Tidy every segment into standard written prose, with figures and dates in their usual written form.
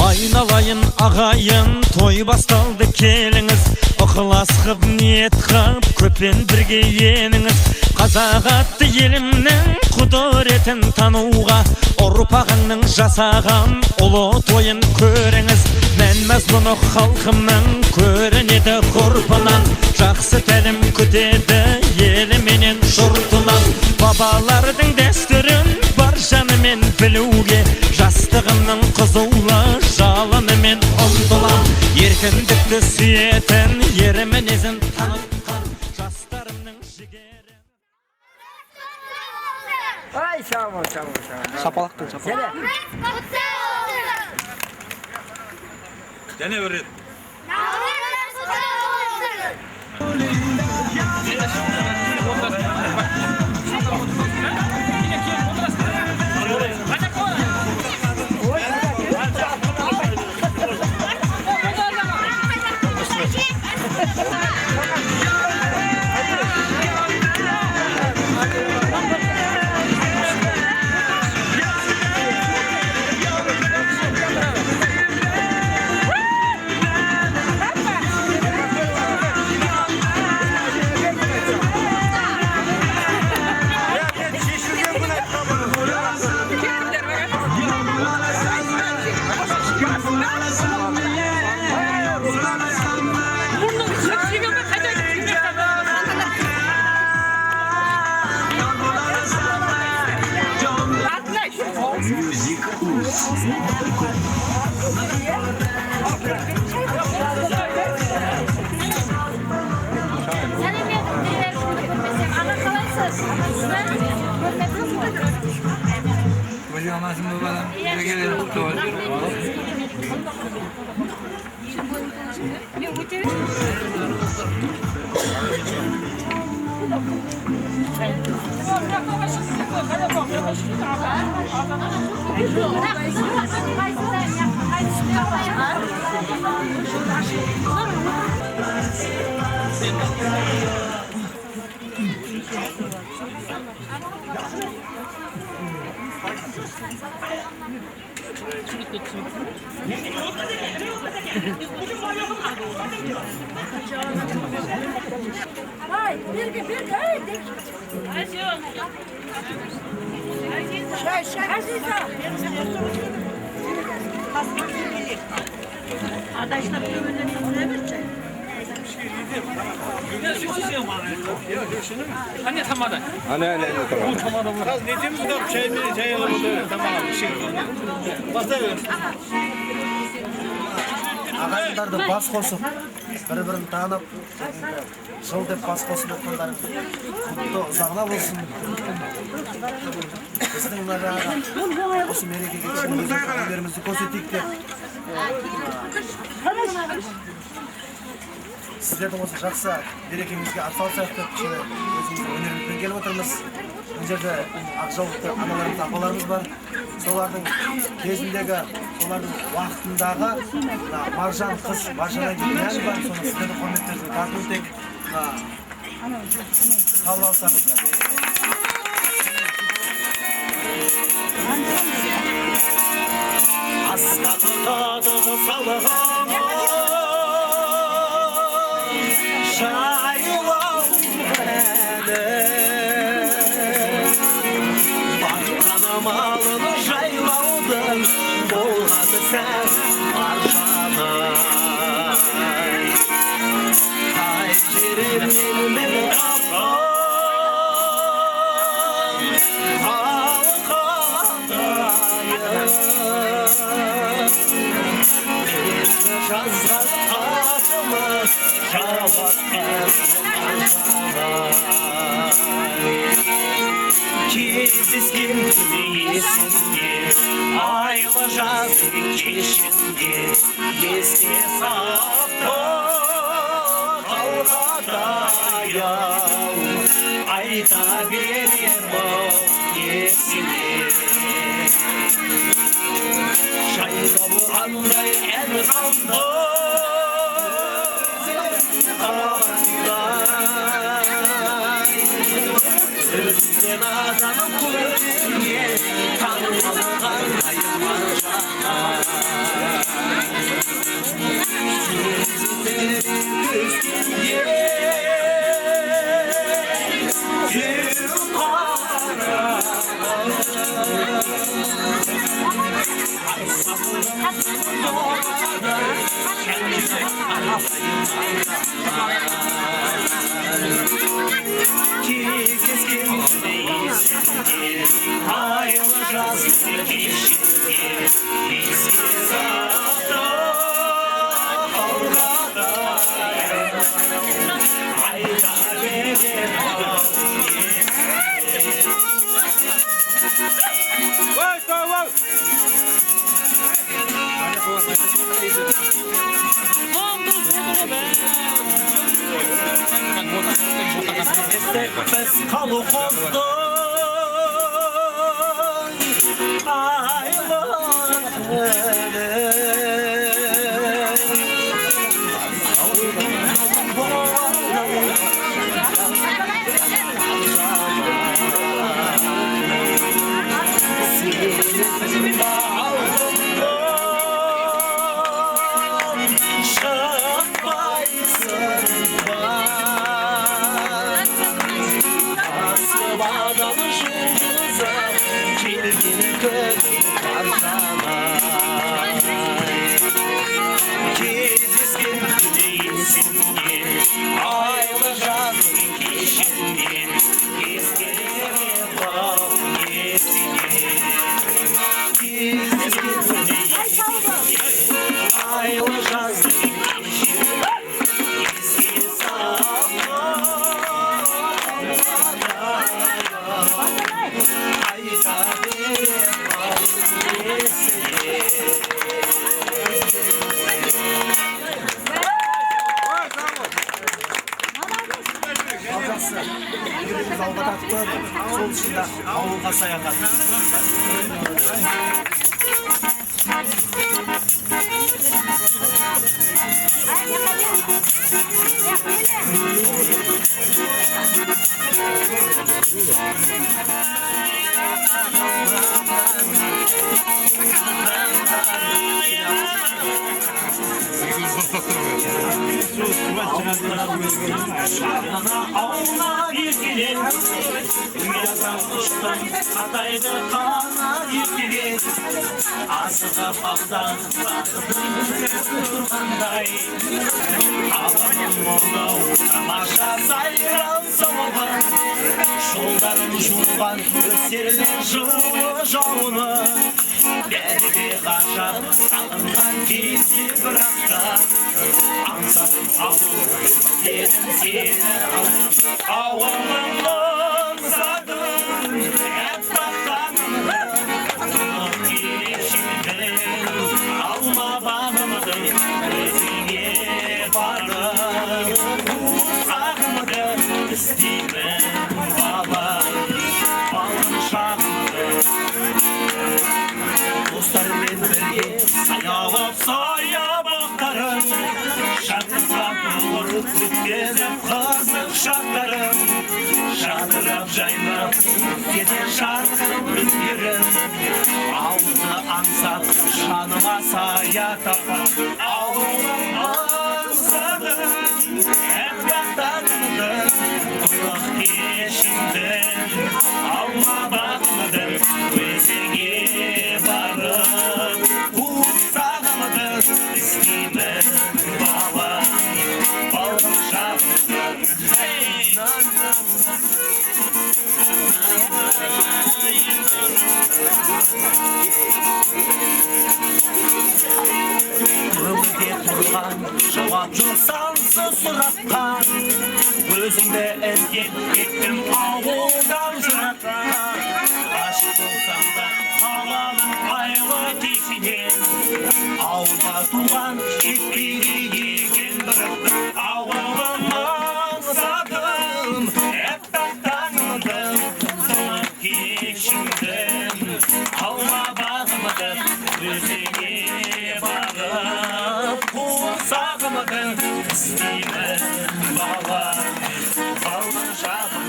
Aynalayın ağayın, toy bastaldı keliniz. Ixlas qıp, niyet qıp, köpen birge yeniniz. Қазақ атты елімнің құдыретін тануға, ұрпағыңның жасаған ұлы тойын көріңіз. Мәнмәз бұны халқымның көрінеді ғұрпынан, жақсы тәлім күтеді еліменен жұртынан. Бабалардың дәстүрін бар жанымен білуге, жастығымның қызулы жалынымен ұмтылам. Еркіндікті сүйетін, ер мінезін танытқан жастарымның жігері. Ay sağ ol. Şapalaktın şapalak. Sene. Gene öğret. Anne tamamen. Anne tamam. Ne diyeyim bu da şey alalım tamam şey. Basta ver. Ағайындарды бас қосып, бір-бірін танып, жыл деп бас қосып отырғандар құтты ұзағына болсын. Біздің мына жаңағы осы мерекеге өзіміздің өнерімізді көрсетейік деп. Сіздердің осы жақсы мерекеңізге атсалысайық деп өзіміздің өнерімізбен келіп отырмыз. Бұл жерде ақжаулықты аналарымыз, апаларымыз бар. Солардың кезіндегі, солардың уақытындағы Маржан қыз, Маржан деген ән бар. Соны сіздердің құрметтеріңізге тарту етейік. Қабыл алсаңыздар. Асқа тұтады салығым, жайлау әні. Барған sen arşana Ay cirim min abdan Жазған атымыз жауап кездескен есінде айлы жаздың кешінде еске салды қалғадай-ау айта берер бұл есіне жайлап қандай ән қалды Özden adam көргенге таңғалған айман жана Көзге кеу қара Кездескен есінде айлы жаздың кешінде еске салды қалғадай айта берер Biz kalı kondu Кездескен есінде айлы жаздың кешінде еске бал есіне Кездескен айлы жаздың кешінде еске салды айта берер Birimiz Albat attı, sol dışında avluğa sayakat. Ağına bir gelin Yazanmıştan Ataydı kana bir gelin Asıda faldan Durmanday Ağlanın oldu Tamaşa sayran soğuğun Şolların жуған өсерлер жылы жауыны Бәріге ғажап сағынған кезде бірақта Аңсадым ауыл, дедім сені ауылым аңсадым әппақтанымды Кешірдім алма бағымды өзіңе барып Сағымды іздеймін бала Dostlarмен бірге саялап саябақтарым Шатырсап ұлыр өткізіп қызық шақтарым Жадырап жайнап кетер жарқын өздерім Ауылды аңсап жаныма сая тапап Ауылым аңсадым әппақтанымды Құлақ кешімдім алма бағымдым Өзіңе барып Josansız surattan Gözümde ezget gittim avuldan jırattan Aşk olsam da halalım ayva teşiden Avulda tuğan şekeri yegen bıraktım Avulumdan sadım hep tanıdım Sana geçimden Avla bağmadım Gözüne bağıp Kursağımadım İstime bağlar Bağlar şahım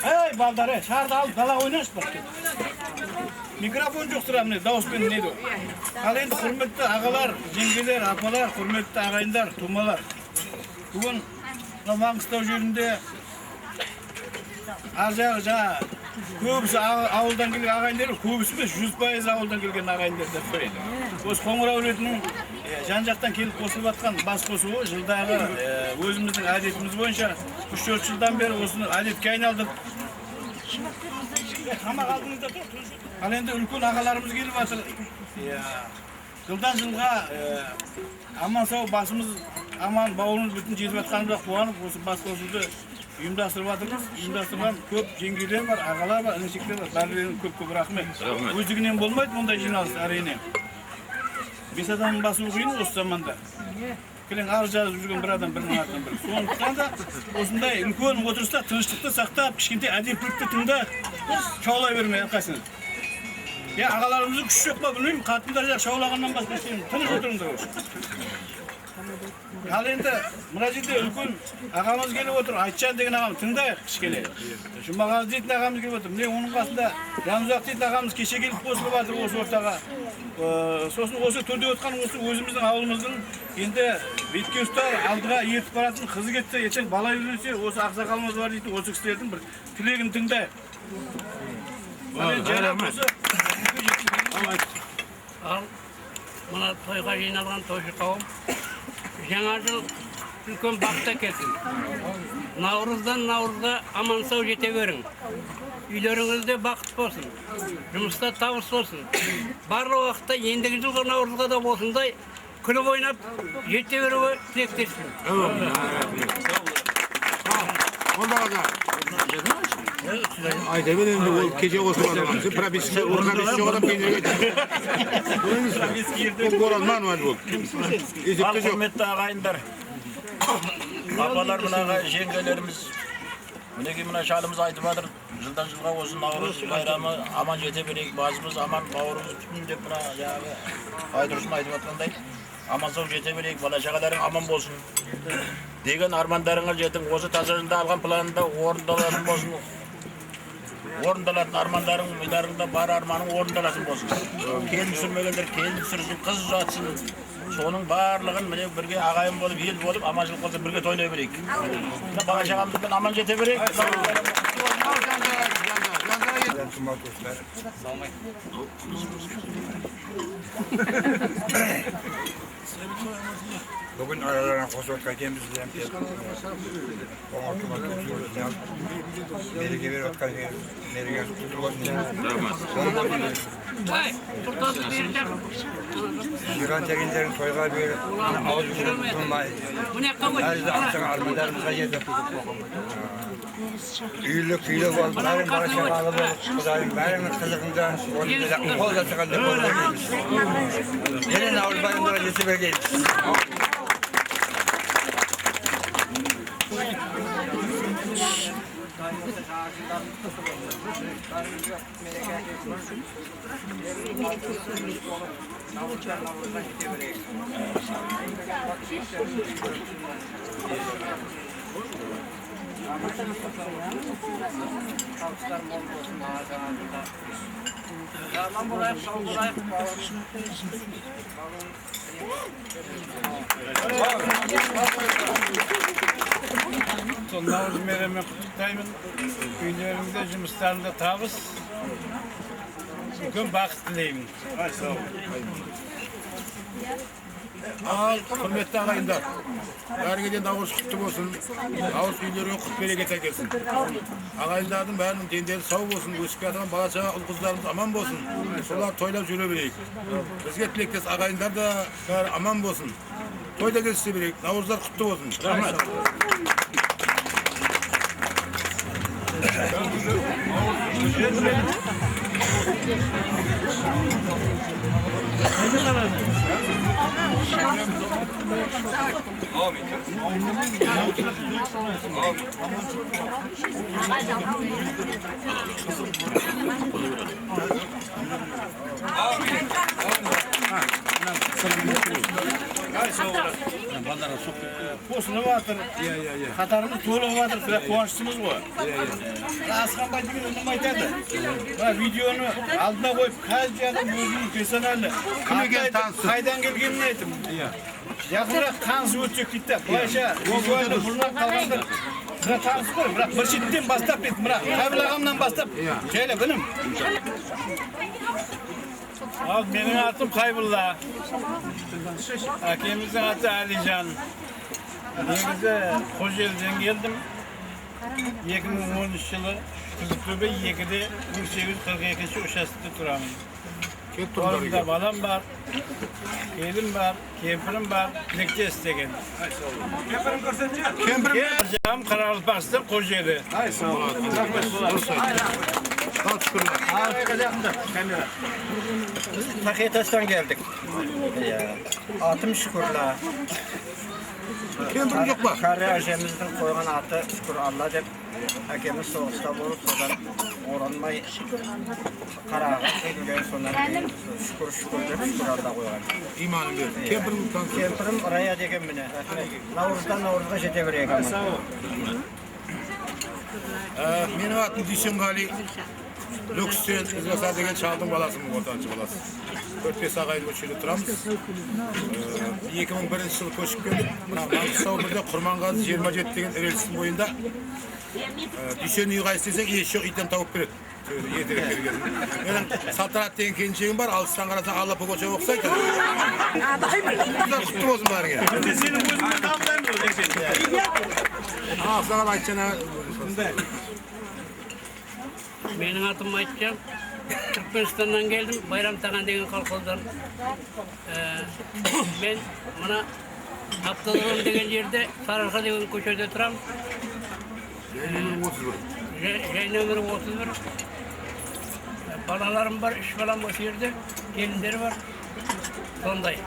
Hey baldare, şarda al, dala oynaş bak. Mikrofon yok sıra mı? Davus ben neydi o? Al endi hürmetli ağalar, jengeler, apalar, hürmetli ağayınlar, tumalar. Bugün Mangistau жерінде Arja көбісі ауылдан келген ағайындар, көбісі емес 100% ауылдан келген ағайындар деп қояды. Осы Қоңырау өлетінің жан-жақтан келіп қосылып жатқан бас қосуы жылдағы өзіміздің әдетіміз бойынша 3-4 жылдан бері осыны әдетке айналдық. Қамақ алдыңызда тұр. Ал енді үлкен ағаларымыз келіп жатыр. Жылдан жылға аман сау басымыз аман бауырымыз бүтін жетіп жатқанымызға қуанып осы бас қосуды ұйымдастырып жатырмыз. Ұйымдастырған көп жеңгелер бар, ағалар бар, інішектер бар. Барлығына көп рахмет. Өздігінен болмайды мұндай жиналыс әрине. 5 адамның басуы қиын осы заманда. Келең арыз жазып жүрген бір адам бірінің артынан бірі. Сондықтан да осындай үлкен отырыста тыныштықты сақтап, кішкентай әдептілікті тыңда шаулай бермей әрқайсыңыз. Ағаларымыздың күші жоқ па білмеймін, қатындар жақ шаулағаннан басқа істеймін. Тыныш отырыңдар осы. Ал енді мына жерде үлкен ағамыз келіп отыр, Айтжан деген ағамыз, тыңдайық кішкене. Жұмағазы дейтін ағамыз келіп отыр. Міне оның қасында Жанұзақ дейтін ағамыз кеше келіп қосылып жатыр осы ортаға. Сосын осы төрде отқан осы өзіміздің ауылымыздың енді бетке ұстар алдыға ертіп баратын қызы кетсе, ертең бала үйленсе, осы ақсақалымыз бар дейтін осы кісілердің бір тілегін тыңдайық. Ал мына тойға жиналған тойшы қауым жаңа жыл үлкен бақытта келсін. Наурыздан наурызға аман сау жете берің. Үйлеріңізде бақыт болсын. Жұмыста табыс болсын. Барлық уақытта ендігі жылғы наурызға да болсындай күліп ойнап жете беруге тілектеспін. Ayda ben önce o gece koşularım. Propis oradan peynirge. Bu koranman var bu. Hürmetli ağayınlar, apalar mınağa jengelerimiz, mineki mına şalımız aytıp adır. Жылдан жылға осы Наурыз байрамы аман жете берейік, базымыз аман, бауырымыз бүтін деп мына жаңағы айдырысын айтып жатқандай аман сау жете берейік, бала-шағаларың аман болсын деген армандарыңа жетің. Осы таза жылда алған планында орындалатын болсын. Орындалатын армандарың, миларыңда бар арманың орындалатын болсын. Келін түсірмегендер келін түсірсін, қыз ұзатсын. Соның барлығын міне бірге ағайын болып, ел болып, аман жыл болса бірге тойлай берейік. Бала-шағамызбен аман жете берейік. Bugün aralarına koşup kaçayımız diye Nereye ver otkan nereye tutulur Jiran çekinlerin toyga bir ağız tutulmay. Her de akşam armalarımıza yedim. Üylük var. Benim bana şakalı bu. Kudayım benim kızıkımdan onu kol da çıkan da kolda gelmiş. Gelin Avrupa'nın da öylesi bir gelmiş. Navruz merhamet kutlayımın üllerimizde, жұмыстарында табыс, үлкен бақыт тілеймін. Al, hürmetli ağayınlar. Bәргеден Navruz kutlu olsun. Navruz üylerine kut bereket gelsin. Ağayınlarının bәрінің denderi sağ olsun. Өсіп жатқан бала шаға ұл қыздарымыз аман болсын. Солар тойлап жүре берейік. Бізге тілектес ағайындар да бәрі аман болсын. Тойда келсе берейік. Наvruzlar құтты болсын. Рахмет. Qo'shilib o'tir. Qatarimiz to'lib o'tir. Sizlar quvonchimiz qo'y. Asqanbay degan nima aytadi? Va videoni oldina qo'yib, qayerdan o'zining personali. Qaydan kelganini aytdim. Yaqinroq qansi o'tib ketdi. Boyasha videoni burnab qolgandir. Sizlar tanisiz ko'ring, biroq bir chetdan boshlab ketdim. Biroq qabilag'amdan boshlab. Keling, bilim. Al, mening atim Qaybulla. Akemizin atı Alican. Negizi Kocaeli'den geldim. 2013 yılı Kızıltöbe 2'de 1842 uçasında duramın. Orada balam var, kelim var, kempirim var, dilekçe istegen. Kempirim görsence? Kempirim Cam Karalpas'ta Kocaeli. Ay sağ ol. Sağ şükürler. Takiyataş'tan geldik. Atım şükürler. Kempirim yok bak. Karı ajemizden koygan atı şükür Allah dep hakemiz soğukta bolup sodan oranmay karağa gelen sonra şükür dep şükür Allah koygan. İmanım ver. Kempirim tanısı. Kempirim Raya degen mine. Navruzdan Navruz'a jete berek ama. Benim adım Düşengali. Lüksüyen İzbasar degen çaldığım balasım, ortancı balası. 4-5 ağayın köşede turamız. 2001 yılı köşüp geldik. Mangıstau birde Kurmangazi 27 degen relsinin boyunda. Düşen uyga istesek eş yok, itten tavuk beredi. Yeterek bergen. Benim saltanat degen kençeğim var, alıştan karasa Allah'a koça oksaydı. Güzel kutlu olsun bari ya. Senin gözünden damlayım Ah, sana aytçana. Mening adım Aytcan. Türkmenistan'dan geldim. Bayram Tagan degen kolkoldan. Ben mana Abdalırım degen yerde Sararka degen köşede turam. Nömrü 31. Balalarım var, iş falan bu yerde. Gelinleri var. Sonday.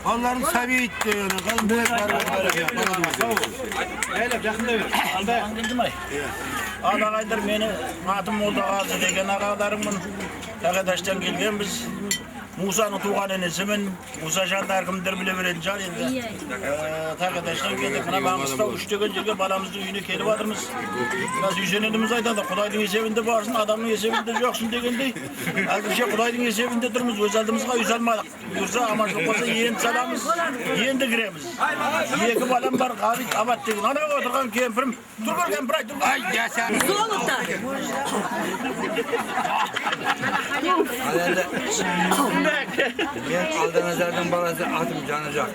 Onların sabi itti yani. Kalın börek var. Öyle yakında ver. Aldan geldim ay. Ağaylar meni adım oldu ağzı degen ağalarımın Takiyataş'tan gelgen biz Musa'nın tuğan enesimin Musa jandarkımdır bile veren car endi. Takiyataş'tan geldik. Bana Mangıstau 3 degen yerge balamızın uyuna kelip atırmız. Biraz yüzenelimiz aytadı. Kuday'ın esebinde varsın, adamın esebinde yoksun degende. Azıcık Kuday'ın esebinde durmuz. Öz aldığımızga yüz almadık. Yursa amaçlık olsa yeğen salamız, yeğen de giremiz. Yeki balam var, Gavit Abat degen. Ana oturgan kempirim. Dur gör kempir ay, dur. Ay ya sen. Ben Aldanazar'dan balası atım Canacak.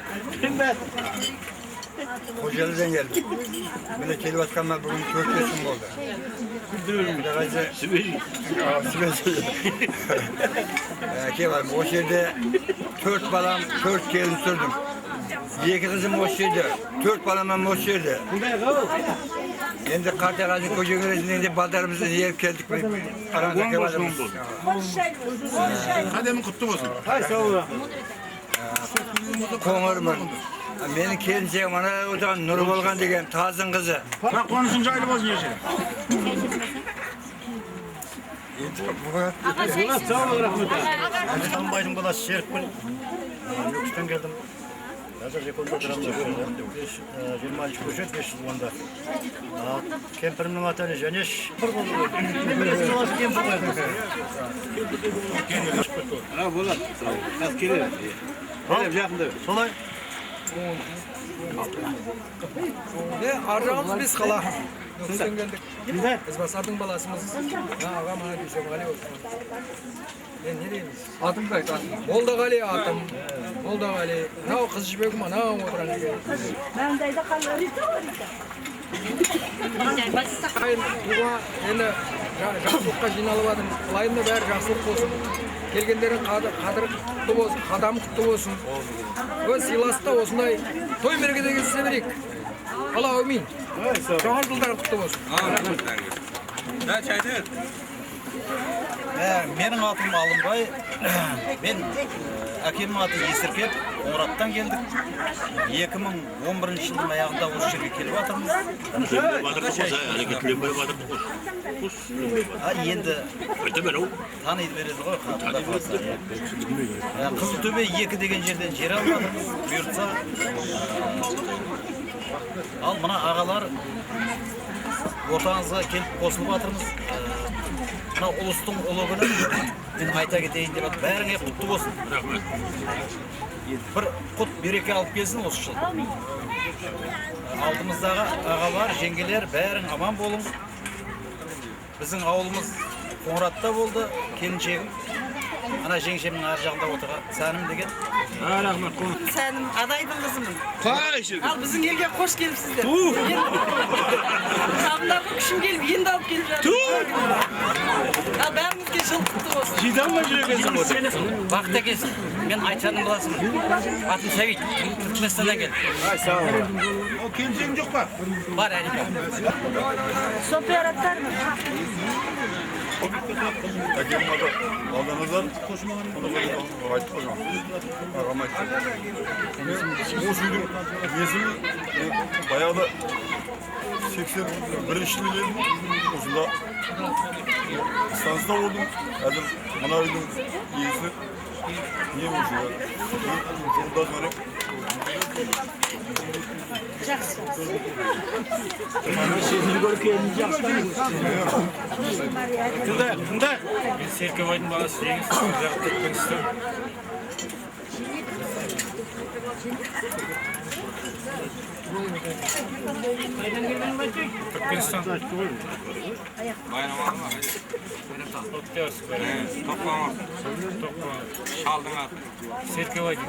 Kocaeli'den geldim. Böyle Keli Başkanlar bugün 4 yaşım oldu. Bir de gayse... Sibel var, o şehirde 4 balam, 4 gelin sürdüm. 2 kızım o şehirde, 4 balam o şehirde. Şimdi Kartagazi Kocaeli'nin de baldarımızı yiyip geldik. Aramızdaki baldarımız. Kademin kutlu olsun. Hay sağ ol. Koңырмын. Менің келіншегім ана одан Нұры болған деген тазың қызы. Bak konuşunca ayrı boz yaşa. Sağ ol rahmet. Tambaydım balası Şerifgül. Yokuştan geldim. Hazır jekonda duramda böyle. 20 köşet 500 onda. Kempirimnin atanı Janeş. Kempir koydum. Ha bulat. Az gelir. Öyle yakında ver. Solay. Aracağımız biz kala. Öküzden geldik. Biz basardın balasımız. Ağa bana düşüyor Gali olsun. Ne diyeyim? Atım da Molda Gali atım. Molda Gali. Ne o kız işbek mi? Ne o oturan gibi. Ben de kalırım. Hayır, buğa endi жақсылыққа жиналып жатырмыз. Құлайым да бәрі жақсылық болсын. Келгендердің қадірі құтты болсын, қадамы құтты болсын. Сыйласта осындай той мерекеде кездесе берейік. Алла әумин. Жаңа жылдар құтты болсын. Менің атым Алымбай. Мен әкемнің аты Есіркеп, Қоңыраттан келдік. 2011 жылдың аяғында осы жерге келіп жатырмыз. Енді таниды береді ғой. Қызылтөбе 2 деген жерден жер алып жатырмыз. Бұйыртса, ал мына ағалар ортаңызға келіп қосылып жатырмыз. Мына ұлыстың ұлы күні мен айта кетейін деп бәріңе құтты болсын. Бір құт береке алып келсін осы жыл. Алдымыздағы ағалар, жеңгелер бәрің аман болың. Біздің ауылымыз Қоңыратта болды, келіншегім. Ана жеңшемнің ар жағында отырған Сәнім деген. Сәнім адайдың қызымын. Ал біздің елге қош келіпсіздер. Қабындағы күшім келіп, енді алып келіп жатыр. Ал бәрімізге жыл құтты болсын. Бақыт әкесі, мен Айтжанның баласымын. Атым Сәбит, Түркменстаннан келдім. О келіншегің жоқ па? Бар әлі. Соператтар mı? Әкемнің аты Алданазар, айтып қойған, ағам айтты. Осы үйдің есімі баяғыда 81 жылы келдім, осында станцияда болдым. Әзір мына үйдің иесі не осы жолда көріп. Жақсы. Кімді? Мен Серкебайдың баласы жеңіс. Түркменстан. Түркменстан. Шалдың аты. Серкебайдың.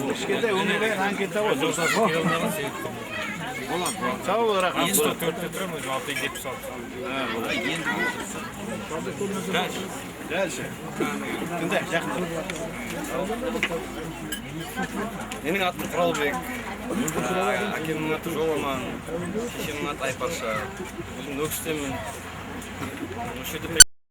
Кішкентай өмірбай анкета ғой. Сау бол, рахмет. 4-те тұрамын, 6-76. Дальше. Кімді? Жақын. Менің атым Құралбек. Әкемнің аты Жоламан. Шешемнің аты Айпарша. Өзім Өкістемін. Осы жерде